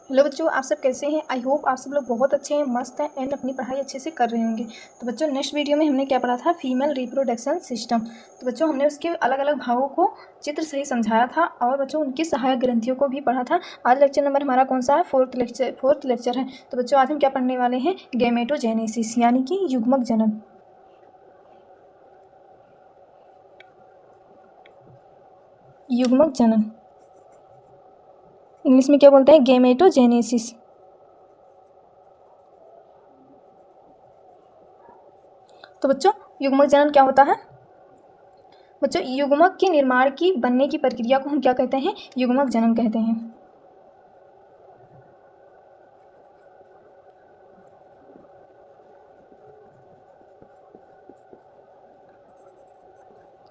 Hello बच्चों, आप सब कैसे हैं। आई होप आप सब लोग बहुत अच्छे हैं, मस्त हैं एंड अपनी पढ़ाई अच्छे से कर रहे होंगे। तो बच्चों, नेक्स्ट वीडियो में हमने क्या पढ़ा था, फीमेल रिप्रोडक्शन सिस्टम। तो बच्चों, हमने उसके अलग अलग भागों को चित्र सही समझाया था और बच्चों उनकी सहायक ग्रंथियों को भी पढ़ा था। आज लेक्चर नंबर हमारा कौन सा है, फोर्थ लेक्चर है। तो बच्चों, आज हम क्या पढ़ने वाले हैं, गैमेटोजेनेसिस यानी कि युग्मक जनन। युग्मक जनन इंग्लिश में क्या बोलते हैं, गैमेटोजेनेसिस। तो बच्चों, युग्मक जनन क्या होता है। बच्चों, युग्मक के निर्माण की बनने की प्रक्रिया को हम क्या कहते हैं, युग्मक जनन कहते हैं।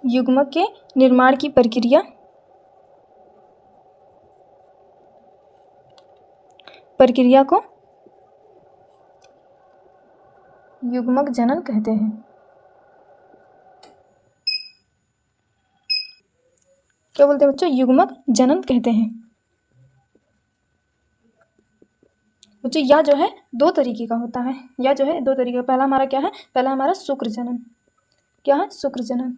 युग्मक के निर्माण की प्रक्रिया को युग्मक जनन कहते हैं। क्या बोलते हैं बच्चों, युग्मक जनन कहते हैं। बच्चों, यह जो है दो तरीके का होता है, यह जो है दो तरीके का। पहला हमारा क्या है, पहला हमारा शुक्र जनन। क्या है, शुक्र जनन।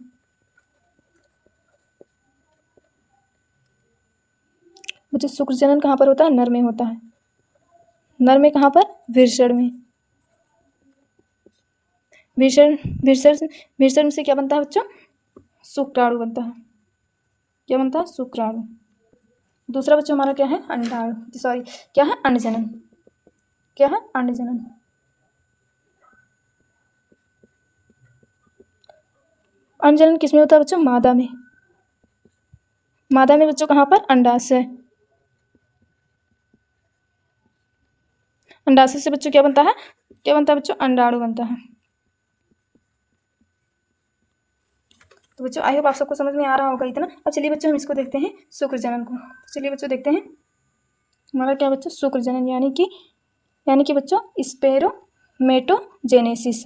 बच्चों, शुक्र जनन कहाँ पर होता है, नर में होता है। नर में कहाँ पर, वृषण में। वृषण से क्या बनता है बच्चों, शुक्राणु बनता है। क्या बनता है, शुक्राणु। दूसरा बच्चों हमारा क्या है, अंडाणु, सॉरी क्या है, अंडजनन। क्या है, अंडजनन। अंडजनन किसमें होता है बच्चों, मादा में। मादा में बच्चों कहाँ पर, अंडाशय। अंडाशय से बच्चों क्या बनता है, क्या बनता है बच्चों, अंडाणु बनता है। तो बच्चों, आई होप आप सबको समझ में आ रहा होगा इतना। अब चलिए बच्चों, हम इसको देखते हैं, शुक्र जनन को। चलिए बच्चों देखते हैं हमारा क्या बच्चों, शुक्र जनन यानी कि बच्चों स्पेरोमेटोजेनेसिस।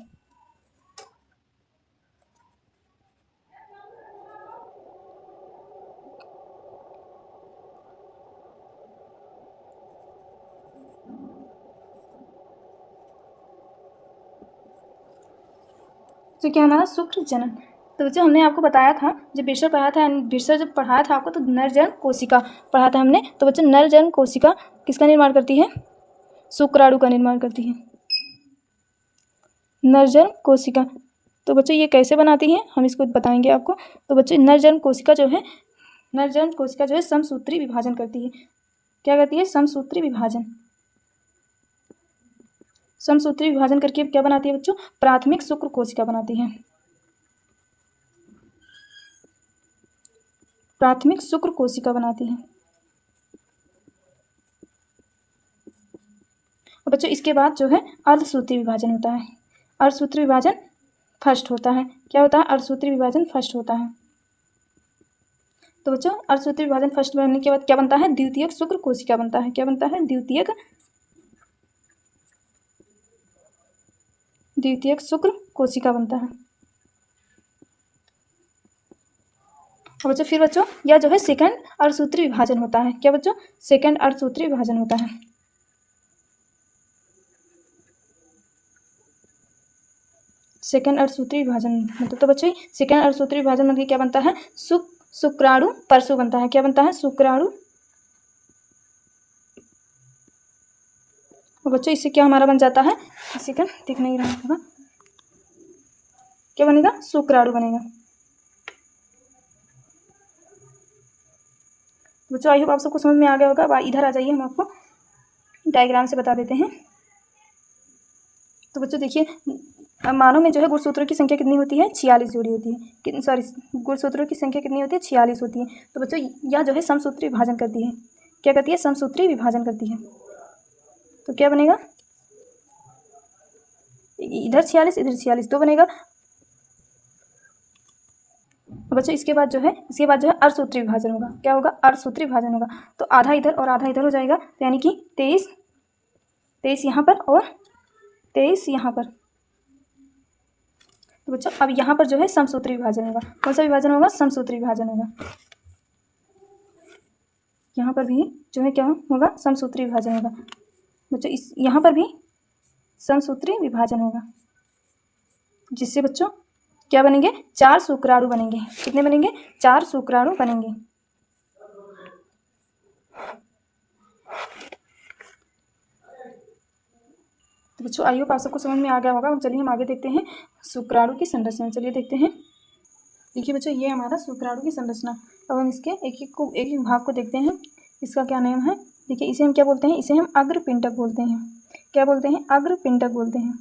तो क्या हमारा शुक्र जनन। तो बच्चों, हमने आपको बताया था, जब विषय पढ़ाया था, विषय जब पढ़ाया था आपको, तो नरजन कोशिका पढ़ा था हमने। तो बच्चों, नरजन कोशिका किसका निर्माण करती है, शुक्राणु का निर्माण करती है। नरजन कोशिका। तो बच्चों, ये कैसे बनाती है, हम इसको बताएंगे आपको। तो बच्चों, नरजन कोशिका जो है समसूत्री विभाजन करती है। क्या करती है, समसूत्री विभाजन। समसूत्री विभाजन करके क्या बनाती है बच्चों, प्राथमिक शुक्र कोशिका बनाती है। प्राथमिक शुक्र कोशिका बनाती है। और बच्चों, इसके बाद जो है अर्धसूत्री विभाजन होता है। अर्धसूत्री विभाजन फर्स्ट होता है। क्या होता है, अर्धसूत्री विभाजन फर्स्ट होता है। तो बच्चों, अर्धसूत्री विभाजन फर्स्ट बनने के बाद क्या बनता है, द्वितीयक शुक्र कोशिका बनता है। क्या बनता है, द्वितीयक शुक्र कोशिका बनता है। और बच्चों, फिर बच्चों यह जो है सेकंड अर्धसूत्री विभाजन होता है। क्या बच्चों, सेकंड अर्धसूत्री विभाजन होता है। सेकंड अर्धसूत्री विभाजन मतलब, तो बच्चों सेकंड अर्धसूत्री विभाजन मतलब क्या बनता है, शुक्राणु परसु बनता है। क्या बनता है, शुक्राणु। और बच्चों, इससे क्या हमारा बन जाता है, सेकंड दिख नहीं रहा होगा, क्या बनेगा, शुक्राणु बनेगा। बच्चों, आई होप आप सबको समझ में आ गया होगा। अब इधर आ जाइए, हम आपको डायग्राम से बता देते हैं। तो बच्चों देखिए, मानव में जो है गुणसूत्रों की संख्या कितनी होती है, 46 जोड़ी होती है। सॉरी, गुणसूत्रों की संख्या कितनी होती है, 46 होती है। तो बच्चों, यह जो है समसूत्री विभाजन करती है। क्या करती है, समसूत्री विभाजन करती है। तो क्या बनेगा, इधर 46 इधर 46, दो बनेगा। बच्चों, इसके बाद जो है अर्धसूत्री विभाजन होगा। क्या होगा, अर्धसूत्री विभाजन होगा। तो आधा इधर और आधा इधर हो जाएगा। तो यानी कि 23 यहाँ पर और 23 यहाँ पर। तो बच्चों, अब यहाँ पर जो है समसूत्री विभाजन होगा। कौन सा विभाजन होगा, समसूत्री विभाजन होगा। यहाँ पर भी जो है क्या होगा, समसूत्री विभाजन होगा। बच्चों इस यहाँ पर भी समसूत्री विभाजन होगा, जिससे बच्चों क्या बनेंगे, 4 शुक्राणु बनेंगे। कितने बनेंगे, 4 शुक्राणु बनेंगे। तो बच्चों आई होप आप सबको समझ में आ गया होगा। चलिए हम आगे देखते हैं शुक्राणु की संरचना। चलिए देखते हैं। देखिए बच्चों ये हमारा शुक्राणु की संरचना। अब हम इसके एक एक भाग को देखते हैं। इसका क्या नाम है, देखिए इसे हम क्या बोलते हैं, इसे हम अग्रपिंडक बोलते हैं। क्या बोलते हैं, अग्रपिंडक बोलते हैं।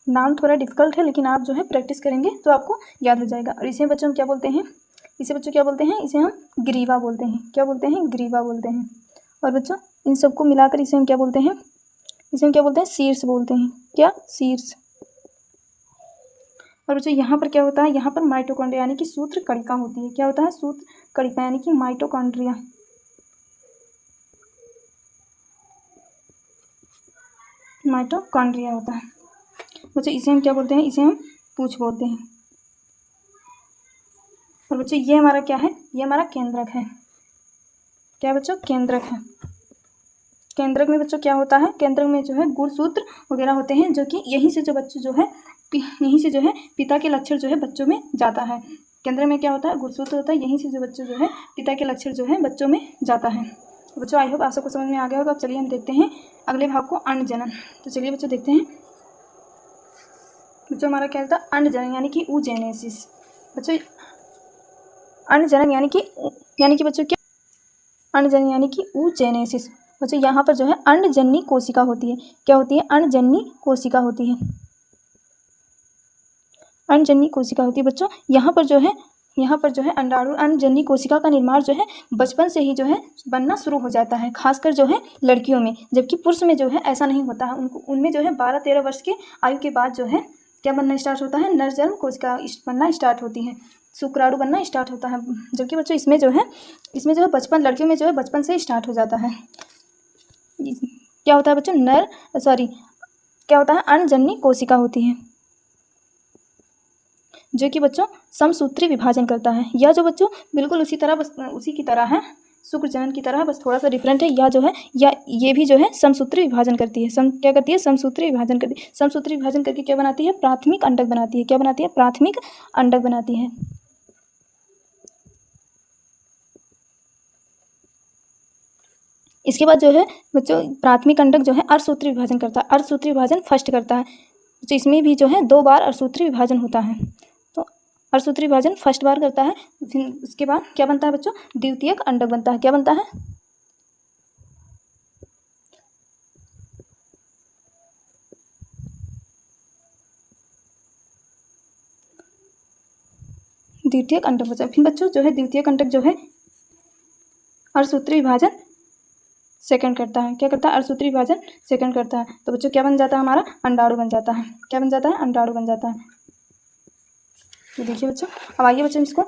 नाम थोड़ा डिफिकल्ट है, लेकिन आप जो है प्रैक्टिस करेंगे तो आपको याद हो जाएगा। और इसे बच्चों हम क्या बोलते हैं, इसे बच्चों क्या बोलते हैं, इसे हम ग्रीवा बोलते हैं। क्या बोलते हैं, ग्रीवा बोलते हैं। और बच्चों इन सबको मिलाकर इसे हम क्या बोलते हैं, इसे हम क्या बोलते हैं, शीर्ष बोलते हैं। क्या, शीर्ष। और बच्चों यहाँ पर क्या होता है, यहाँ पर माइटोकॉन्ड्रिया यानी कि सूत्र कणिका होती है। क्या होता है, सूत्र कणिका यानी कि माइटोकॉन्ड्रिया। माइटोकॉन्ड्रिया होता है बच्चों। इसे हम क्या बोलते हैं, इसे हम पूंछ बोलते हैं। और बच्चों ये हमारा क्या है, ये हमारा केंद्रक है। क्या बच्चों, केंद्रक है। केंद्रक में बच्चों क्या होता है, केंद्रक में जो है गुणसूत्र वगैरह होते हैं, जो कि यहीं से जो बच्चों जो है, यहीं से जो है पिता के लक्षण जो है बच्चों में जाता है। केंद्र में क्या होता है, गुणसूत्र होता है, यहीं से जो बच्चों जो है पिता के लक्षण जो है बच्चों में जाता है। तो बच्चों आई होप आप सबको समझ में आ गया होगा। अब चलिए हम देखते हैं अगले भाग को, अंडजनन। तो चलिए बच्चों देखते हैं। बच्चों हमारा क्या होता है, अंडजनन यानी कि oogenesis। बच्चों अंडजनन यानी कि बच्चों क्या, अंडजनन यानी कि oogenesis। बच्चों यहाँ पर जो है अंडजन्य कोशिका होती है। क्या होती है, अंडजन्य कोशिका होती है। अंडजन्य कोशिका होती है बच्चों। यहाँ पर जो है अंडाणु अंडजन्य कोशिका का निर्माण जो है बचपन से ही जो है बनना शुरू हो जाता है, खासकर जो है लड़कियों में। जबकि पुरुष में जो है ऐसा नहीं होता है। उनमें जो है 12-13 वर्ष की आयु के बाद जो है क्या बनना स्टार्ट होता है, नरजन्म कोशिका बनना स्टार्ट होती है, शुक्राणु बनना स्टार्ट होता है। जबकि बच्चों इसमें जो है बचपन, लड़कियों में जो है बचपन से ही स्टार्ट हो जाता है। क्या होता है बच्चों, क्या होता है, अंडजन्य कोशिका होती है, जो कि बच्चों समसूत्री विभाजन करता है। यह जो बच्चों बिल्कुल उसी की तरह है, शुक्रजनन की तरह, बस थोड़ा सा डिफरेंट है। यह जो है ये भी जो है समसूत्री विभाजन करती है। क्या करती है, समसूत्री विभाजन करती है। समसूत्री विभाजन करके क्या बनाती है, प्राथमिक अंडक बनाती है। क्या बनाती है, प्राथमिक अंडक बनाती है। इसके बाद जो है बच्चों प्राथमिक अंडक जो है अर्धसूत्री विभाजन करता है। अर्धसूत्री विभाजन फर्स्ट करता है। तो इसमें भी जो है 2 बार अर्धसूत्री विभाजन होता है। तो अर्धसूत्री विभाजन फर्स्ट बार करता है, फिर उसके बाद क्या बनता है बच्चों, द्वितीयक अंडक बनता है। क्या बनता है, द्वितीयक अंडक बचा। फिर बच्चों जो है द्वितीयक अंडक जो है अर्धसूत्री विभाजन सेकंड करता है। क्या करता है, अर्धसूत्री विभाजन सेकंड करता है। तो बच्चों क्या बन जाता है, हमारा अंडाणु बन जाता है। क्या बन जाता है, अंडाणु बन जाता है। तो देखिए बच्चों, अब आइए बच्चों इसको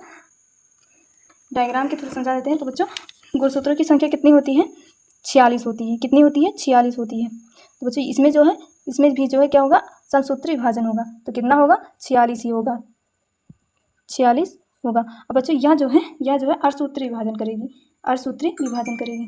डायग्राम के थ्रू समझा देते हैं। तो बच्चों गुणसूत्रों की संख्या कितनी होती है, 46 होती है। कितनी होती है, 46 होती है। तो बच्चों इसमें भी जो है क्या होगा, समसूत्री विभाजन होगा। तो कितना होगा, 46 ही होगा, 46 होगा। अब बच्चों यह जो है अर्धसूत्री विभाजन करेगी, अर्धसूत्री विभाजन करेगी।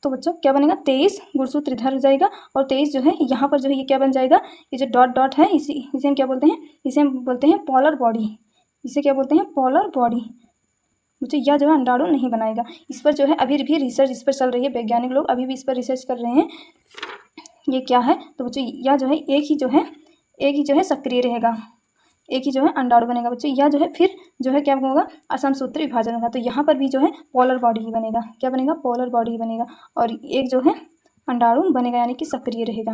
तो बच्चों क्या बनेगा, 23 गुणसूत्र इधर हो जाएगा और 23 जो है यहाँ पर जो है ये क्या बन जाएगा, ये जो डॉट डॉट है इसे हम क्या बोलते हैं, इसे हम बोलते हैं पोलर बॉडी। इसे क्या बोलते हैं, पोलर बॉडी। बच्चों यह जो है अंडाणु नहीं बनाएगा। इस पर जो है अभी भी रिसर्च इस पर चल रही है, वैज्ञानिक लोग अभी भी इस पर रिसर्च कर रहे हैं ये क्या है। तो बच्चों यह जो है एक ही जो है सक्रिय रहेगा, एक ही जो है अंडाणु बनेगा। बच्चों यह जो है फिर जो है क्या होगा, असमसूत्री विभाजन होगा। तो यहाँ पर भी जो है पोलर बॉडी ही बनेगा। क्या बनेगा, पोलर बॉडी ही बनेगा और एक जो है अंडाणु बनेगा, यानी कि सक्रिय रहेगा।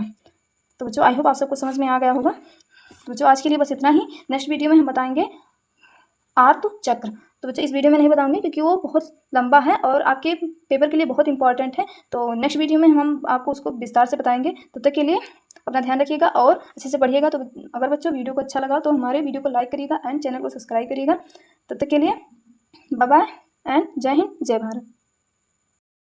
तो बच्चों आई होप आप सबको समझ में आ गया होगा। तो बच्चों आज के लिए बस इतना ही। नेक्स्ट वीडियो में हम बताएंगे आर्त चक्र। तो बच्चों इस वीडियो में नहीं बताऊंगी क्योंकि वो बहुत लंबा है और आपके पेपर के लिए बहुत इंपॉर्टेंट है। तो नेक्स्ट वीडियो में हम आपको उसको विस्तार से बताएंगे। तब तक के लिए अपना ध्यान रखिएगा और अच्छे से पढ़िएगा। तो अगर बच्चों वीडियो को अच्छा लगा तो हमारे वीडियो को लाइक करिएगा एंड चैनल को सब्सक्राइब करिएगा। तब तक के लिए बाय बाय एंड जय हिंद, जय भारत।